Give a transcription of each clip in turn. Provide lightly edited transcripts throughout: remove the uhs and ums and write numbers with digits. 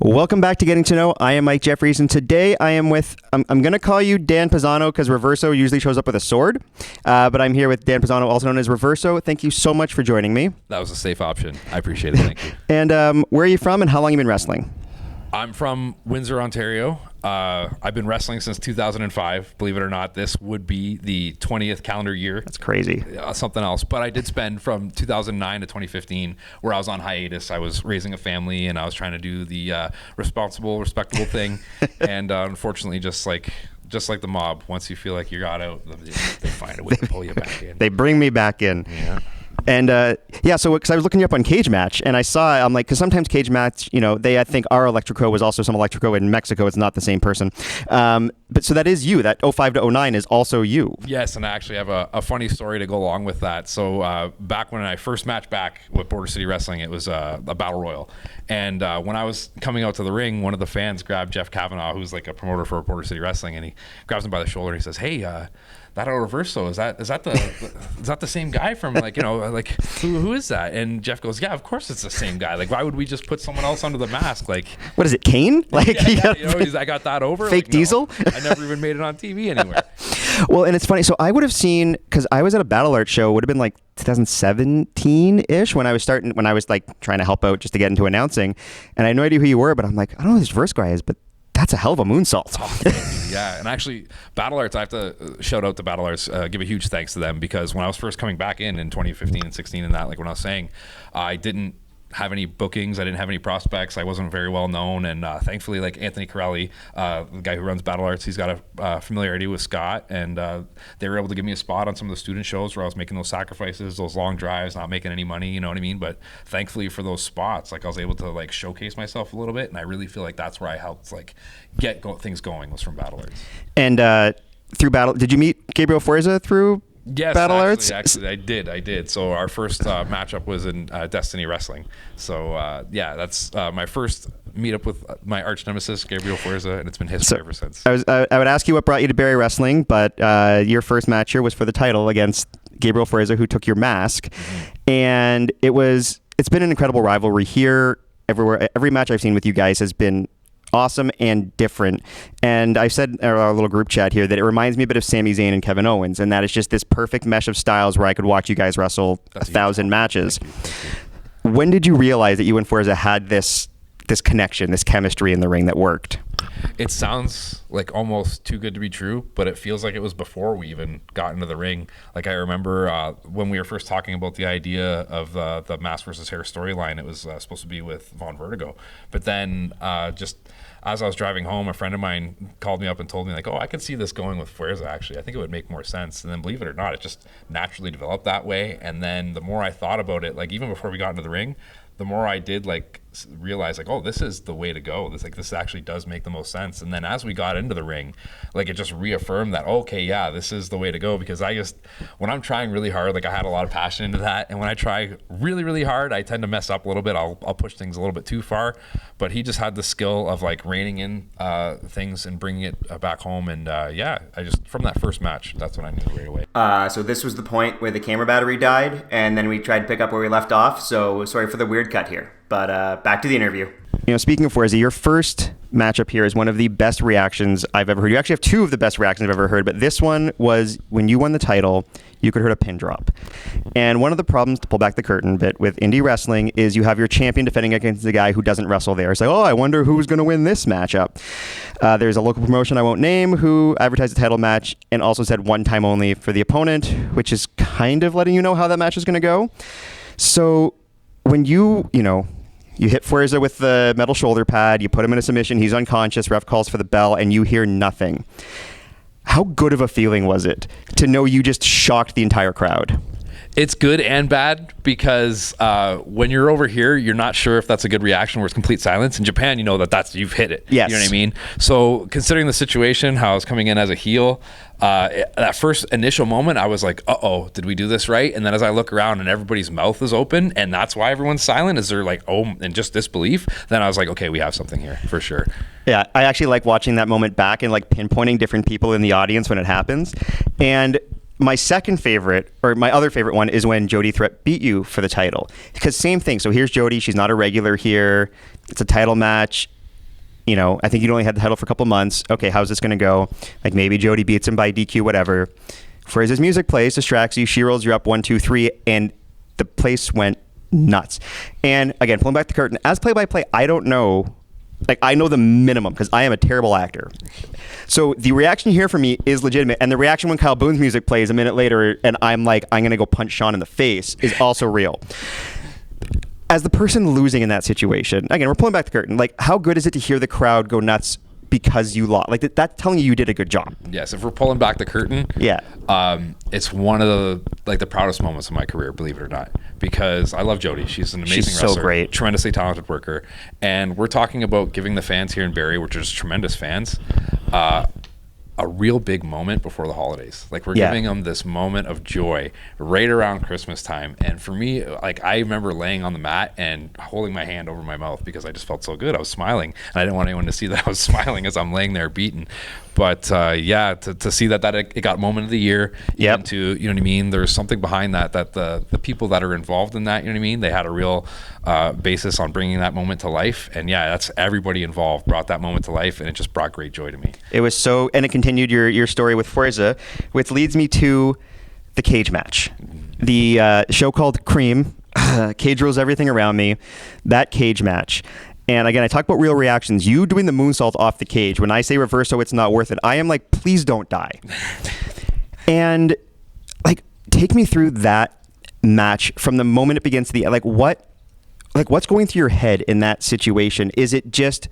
Welcome back to Getting to Know. I am Mike Jeffries, and today I am with, I'm going to call you Dan Pizzano because Reverso usually shows up with a sword, but I'm here with Dan Pizzano, also known as Reverso. Thank you so much for joining me. That was a safe option. I appreciate it. Thank you. And where are you from and how long have you been wrestling? I'm from Windsor, Ontario. I've been wrestling since 2005. Believe it or not, this would be the 20th calendar year. That's crazy. Something else. But I did spend from 2009 to 2015 where I was on hiatus. I was raising a family and I was trying to do the responsible, respectable thing. And unfortunately, just like the mob, once you feel like you got out, they find a way to pull you back in. They bring me back in. Yeah. And so because I was looking you up on Cage Match, and I saw, I'm like, because sometimes Cage Match, I think our Electrico was also some Electrico in Mexico. It's not the same person. But so that is you. That 05 to 09 is also you. Yes, and I actually have a funny story to go along with that. So back when I first matched back with Border City Wrestling, it was a battle royal. And when I was coming out to the ring, one of the fans grabbed Jeff Kavanaugh, who's like a promoter for Border City Wrestling, and he grabs him by the shoulder and he says, "Hey, that Reverso, is that the same guy from who is that?" And Jeff goes, "Yeah, of course it's the same guy. Like, why would we just put someone else under the mask? Like, what is it, Kane? Like, I got that over. Fake Diesel. No, I never even made it on TV anywhere." Well, and it's funny. So I would have seen, because I was at a Battle Art show. Would have been like 2017-ish when I was like trying to help out just to get into announcing, and I had no idea who you were. But I'm like, I don't know who this Verse guy is, but that's a hell of a moonsault. Yeah, and actually, Battle Arts, I have to shout out to Battle Arts, give a huge thanks to them, because when I was first coming back in 2015 and 16 and that, like when I was saying, I didn't have any bookings, I didn't have any prospects, I wasn't very well known, and thankfully, like Anthony Corelli, the guy who runs Battle Arts, he's got a familiarity with Scott, and they were able to give me a spot on some of the student shows where I was making those sacrifices, those long drives, not making any money, you know what I mean? But thankfully for those spots, like I was able to like showcase myself a little bit, and I really feel like that's where I helped like get things going, was from Battle Arts. And through Battle, did you meet Gabriel Fuerza through Yes, Battle Arts? Actually, I did. So our first matchup was in Destiny Wrestling. So that's my first meetup with my arch nemesis, Gabriel Fuerza, and it's been history ever since. I would ask you what brought you to Barrie Wrestling, but your first match here was for the title against Gabriel Fuerza, who took your mask, and it's been an incredible rivalry here, everywhere. Every match I've seen with you guys has been awesome and different. And I said in our little group chat here that it reminds me a bit of Sami Zayn and Kevin Owens, and that it's just this perfect mesh of styles where I could watch you guys wrestle 1,000 matches. Thank you. When did you realize that you and Fuerza had this connection, this chemistry in the ring that worked? It sounds like almost too good to be true, but it feels like it was before we even got into the ring. Like, I remember when we were first talking about the idea of the mask versus hair storyline, it was supposed to be with Von Vertigo. But then just as I was driving home, a friend of mine called me up and told me, like, "Oh, I could see this going with Fuerza, actually. I think it would make more sense." And then, believe it or not, it just naturally developed that way. And then the more I thought about it, like even before we got into the ring, the more I did like realize, like, oh, this is the way to go. This actually does make the most sense. And then as we got into the ring, like it just reaffirmed that, okay, yeah, this is the way to go. Because when I'm trying really hard, like I had a lot of passion into that. And when I try really, really hard, I tend to mess up a little bit. I'll push things a little bit too far. But he just had the skill of like reining in things and bringing it back home. And from that first match, that's when I knew right away. So this was the point where the camera battery died, and then we tried to pick up where we left off. So sorry for the weird cut here. But back to the interview. Speaking of Fuerza, your first matchup here is one of the best reactions I've ever heard. You actually have two of the best reactions I've ever heard, but this one was when you won the title, you could hear a pin drop. And one of the problems, to pull back the curtain a bit, with indie wrestling is you have your champion defending against the guy who doesn't wrestle there. It's like, oh, I wonder who's going to win this matchup. There's a local promotion I won't name who advertised the title match and also said one time only for the opponent, which is kind of letting you know how that match is going to go. So when you hit Fuerza with the metal shoulder pad, you put him in a submission, he's unconscious, ref calls for the bell, and you hear nothing. How good of a feeling was it to know you just shocked the entire crowd? It's good and bad because when you're over here, you're not sure if that's a good reaction where it's complete silence. In Japan, you know that's you've hit it. Yes. You know what I mean? So considering the situation, how I was coming in as a heel, that first initial moment, I was like, uh-oh, did we do this right? And then as I look around and everybody's mouth is open and that's why everyone's silent, is they're like, oh, and just disbelief, then I was like, okay, we have something here for sure. Yeah, I actually like watching that moment back and like pinpointing different people in the audience when it happens. And my second favorite, or my other favorite one, is when Jody Threat beat you for the title. Because same thing. So here's Jody. She's not a regular here. It's a title match. You know, I think you'd only had the title for a couple months. Okay, how's this going to go? Like, maybe Jody beats him by DQ, whatever. Fuerza's music plays, distracts you. She rolls you up 1, 2, 3, and the place went nuts. And again, pulling back the curtain, as play-by-play, I don't know. Like, I know the minimum because I am a terrible actor. So the reaction you hear from me is legitimate. And the reaction when Kyle Boone's music plays a minute later and I'm like, I'm going to go punch Sean in the face is also real. As the person losing in that situation, again, we're pulling back the curtain. Like, how good is it to hear the crowd go nuts because you lost? Like, that's telling you did a good job. Yes, if we're pulling back the curtain, yeah, it's one of the proudest moments of my career, believe it or not, because I love Jody. She's an amazing She's wrestler, so great, tremendously talented worker, and we're talking about giving the fans here in Barrie, which are just tremendous fans, a real big moment before the holidays. Like, we're giving them this moment of joy right around Christmas time. And for me, like, I remember laying on the mat and holding my hand over my mouth because I just felt so good. I was smiling, and I didn't want anyone to see that I was smiling as I'm laying there beaten. But yeah, to see that it got moment of the year. Yep. To, you know what I mean? There's something behind that the people that are involved in that, you know what I mean? They had a real basis on bringing that moment to life. And yeah, that's everybody involved brought that moment to life, and it just brought great joy to me. It was so, and it continued your story with Fuerza, which leads me to the cage match. The show called Cream, Cage Rules Everything Around Me, that cage match. And again, I talk about real reactions. You doing the moonsault off the cage. When I say Reverso, it's not worth it. I am like, please don't die. And like, take me through that match from the moment it begins to the what's going through your head in that situation? Is it just,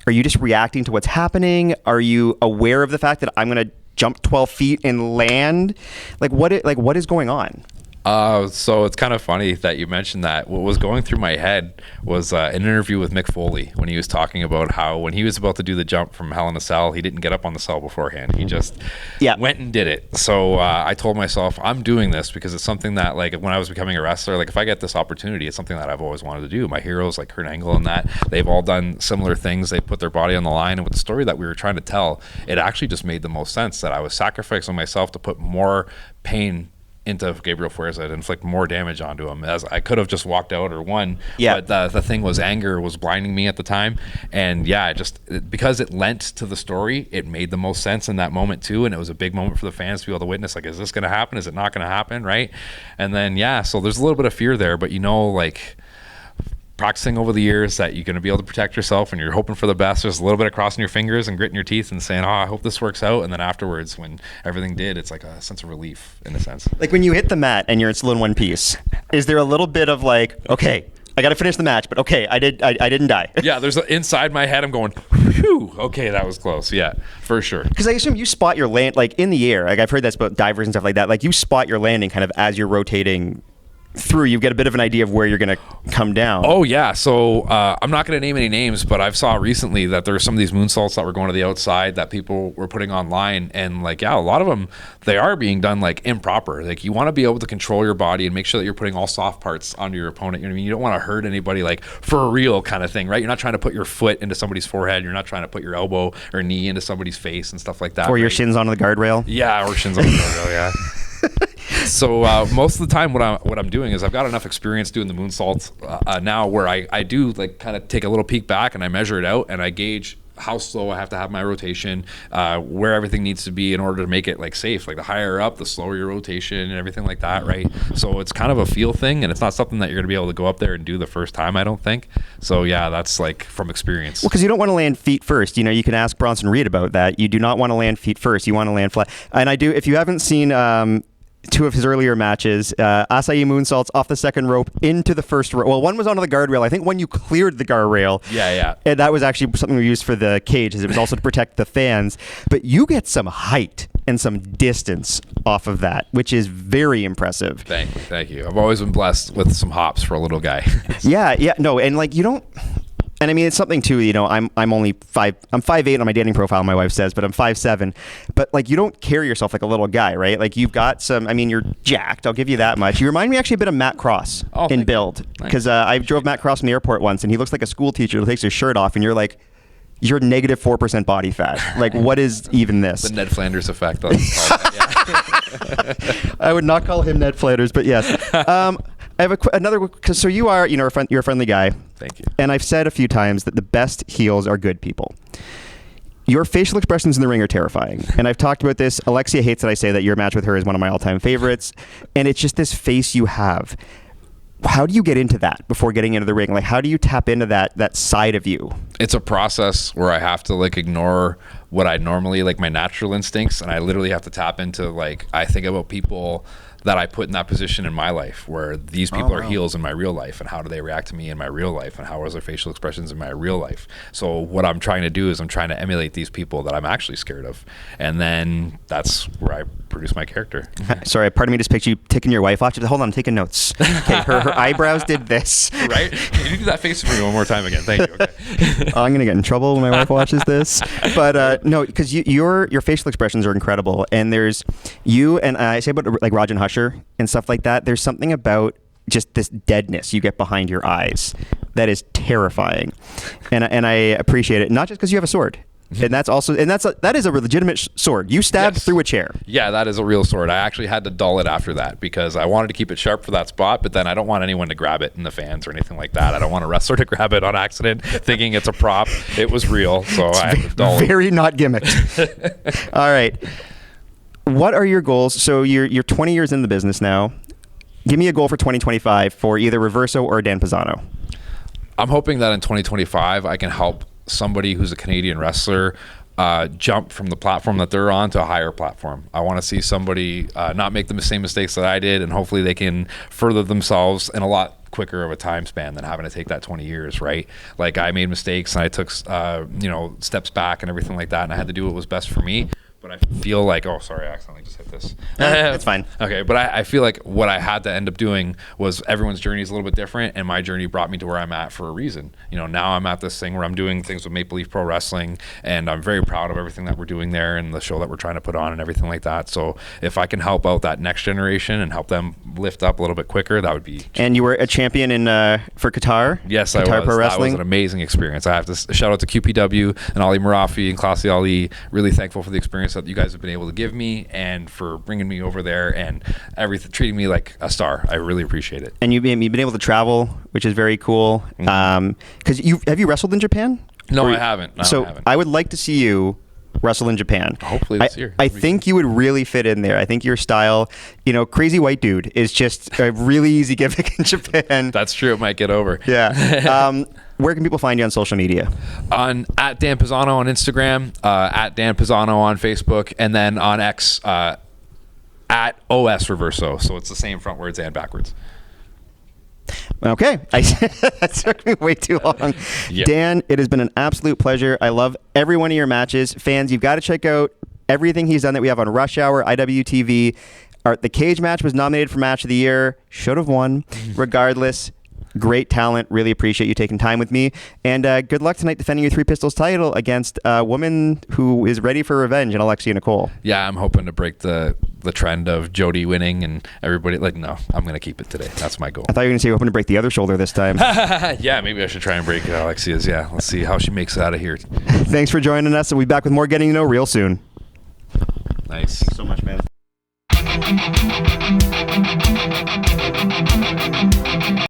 are you just reacting to what's happening? Are you aware of the fact that I'm going to jump 12 feet and land? What is going on? So it's kind of funny that you mentioned that. What was going through my head was an interview with Mick Foley when he was talking about how when he was about to do the jump from Hell in a Cell, he didn't get up on the cell beforehand. He just went and did it. So I told myself, I'm doing this because it's something that, like, when I was becoming a wrestler, like, if I get this opportunity, it's something that I've always wanted to do. My heroes, like Kurt Angle and that, they've all done similar things. They put their body on the line. And with the story that we were trying to tell, it actually just made the most sense that I was sacrificing myself to put more pain into Gabriel Fuerza to inflict more damage onto him, as I could have just walked out or won. Yeah. But the thing was, anger was blinding me at the time. And yeah, because it lent to the story, it made the most sense in that moment too. And it was a big moment for the fans to be able to witness, like, is this going to happen? Is it not going to happen? Right. And then, yeah, so there's a little bit of fear there, but like, practicing over the years that you're going to be able to protect yourself and you're hoping for the best. There's a little bit of crossing your fingers and gritting your teeth and saying, I hope this works out. And then afterwards, when everything did, it's like a sense of relief in a sense. Like, when you hit the mat and you're still in one piece, is there a little bit of like, okay, I got to finish the match, but okay, I didn't die. Yeah, there's inside my head, I'm going, whew, okay, that was close. Yeah, for sure. Because I assume you spot your land, like, in the air. Like, I've heard that's about divers and stuff like that. Like, you spot your landing kind of as you're rotating through. You get a bit of an idea of where you're going to come down. Oh yeah, so I'm not going to name any names, but I've saw recently that there are some of these moonsaults that were going to the outside that people were putting online, and like, yeah, a lot of them, they are being done like improper. Like, you want to be able to control your body and make sure that you're putting all soft parts onto your opponent. You know what I mean? You don't want to hurt anybody, like, for real kind of thing, right? You're not trying to put your foot into somebody's forehead. You're not trying to put your elbow or knee into somebody's face and stuff like that. Or your shins onto the guardrail. Yeah, or shins on the guardrail. Yeah. So most of the time, what I'm doing is I've got enough experience doing the moonsault now where I do, like, kind of take a little peek back and I measure it out and I gauge how slow I have to have my rotation, where everything needs to be in order to make it, like, safe. Like, the higher up, the slower your rotation and everything like that, right? So it's kind of a feel thing, and it's not something that you're going to be able to go up there and do the first time, I don't think. So yeah, that's like from experience. Well, because you don't want to land feet first. You know, you can ask Bronson Reed about that. You do not want to land feet first. You want to land flat. And I do, if you haven't seen two of his earlier matches, acai moonsaults off the second rope into the first rope. Well, one was onto the guardrail. I think one you cleared the guardrail. Yeah. And that was actually something we used for the cage, as it was also to protect the fans. But you get some height and some distance off of that, which is very impressive. Thank you. I've always been blessed with some hops for a little guy. Yeah. No, and like, you don't. And I mean, it's something too, you know, I'm only 5'8" on my dating profile, my wife says, but I'm 5'7". But like, you don't carry yourself like a little guy, right? Like, you've got some, I mean, you're jacked, I'll give you that much. You remind me actually a bit of Matt Cross in build. Because I drove Matt Cross from the airport once, and he looks like a school teacher who takes his shirt off, and you're like, you're -4% body fat. Like, what is even this? The Ned Flanders effect. Yeah. I would not call him Ned Flanders, but yes. I have another. So you are, you're a friendly guy. Thank you. And I've said a few times that the best heels are good people. Your facial expressions in the ring are terrifying. And I've talked about this. Alexia hates that I say that your match with her is one of my all-time favorites. And it's just this face you have. How do you get into that before getting into the ring? Like, how do you tap into that side of you? It's a process where I have to like ignore what I normally like my natural instincts, and I literally have to tap into like I think about people that I put in that position in my life where these people are heels in my real life, and how do they react to me in my real life, and how are their facial expressions in my real life. So what I'm trying to do is I'm trying to emulate these people that I'm actually scared of, and then that's where I produce my character. Sorry, pardon me, just picture you ticking your wife off. Hold on, I'm taking notes. Okay, her eyebrows did this. Right? Can you do that face for me one more time again? Thank you. Okay. I'm gonna get in trouble when my wife watches this. But no, because your facial expressions are incredible, and there's you and I say about like Rajan Husher and stuff like that. There's something about just this deadness you get behind your eyes that is terrifying, and I appreciate it. Not just because you have a sword. And that is a legitimate sword. You stabbed through a chair. Yeah, that is a real sword. I actually had to dull it after that because I wanted to keep it sharp for that spot, but then I don't want anyone to grab it in the fans or anything like that. I don't want a wrestler to grab it on accident thinking it's a prop. It was real, so I had to dull it. Very not gimmicked. All right. What are your goals? So you're 20 years in the business now. Give me a goal for 2025 for either Reverso or Dan Pizzano. I'm hoping that in 2025 I can help somebody who's a Canadian wrestler jump from the platform that they're on to a higher platform. I want to see somebody not make the same mistakes that I did, and hopefully they can further themselves in a lot quicker of a time span than having to take that 20 years, right? Like I made mistakes and I took steps back and everything like that, and I had to do what was best for me. But I feel like, oh, sorry, I accidentally just hit this. That's fine. Okay, but I feel like what I had to end up doing was everyone's journey is a little bit different, and my journey brought me to where I'm at for a reason. Now I'm at this thing where I'm doing things with Maple Leaf Pro Wrestling, and I'm very proud of everything that we're doing there and the show that we're trying to put on and everything like that. So if I can help out that next generation and help them lift up a little bit quicker, that would be. And you were a champion for Qatar? Yes, Qatar I was. Pro Wrestling. That was an amazing experience. I have to shout out to QPW and Ali Marafi and Classy Ali. Really thankful for the experience that you guys have been able to give me and for bringing me over there and everything, treating me like a star. I really appreciate it. And you've been able to travel, which is very cool. Because have you wrestled in Japan? No, I haven't. No, I haven't. I would like to see you wrestle in Japan. Hopefully this year. I think you would really fit in there. I think your style, crazy white dude is just a really easy gimmick in Japan. That's true. It might get over. Yeah. Where can people find you on social media? At Dan Pizzano on Instagram, at Dan Pizzano on Facebook, and then on X at OS Reverso. So it's the same frontwards and backwards. Okay. That took me way too long. Yep. Dan, it has been an absolute pleasure. I love every one of your matches. Fans, you've got to check out everything he's done that we have on Rush Hour, IWTV. The cage match was nominated for Match of the Year. Should have won. Regardless, great talent. Really appreciate you taking time with me. And good luck tonight defending your Three Pistols title against a woman who is ready for revenge in Alexia Nicole. Yeah, I'm hoping to break the trend of Jody winning and everybody. No, I'm going to keep it today. That's my goal. I thought you were going to say you're hoping to break the other shoulder this time. Yeah, maybe I should try and break Alexia's. Yeah, let's see how she makes it out of here. Thanks for joining us. We'll be back with more Getting to Know real soon. Nice. Thanks so much, man.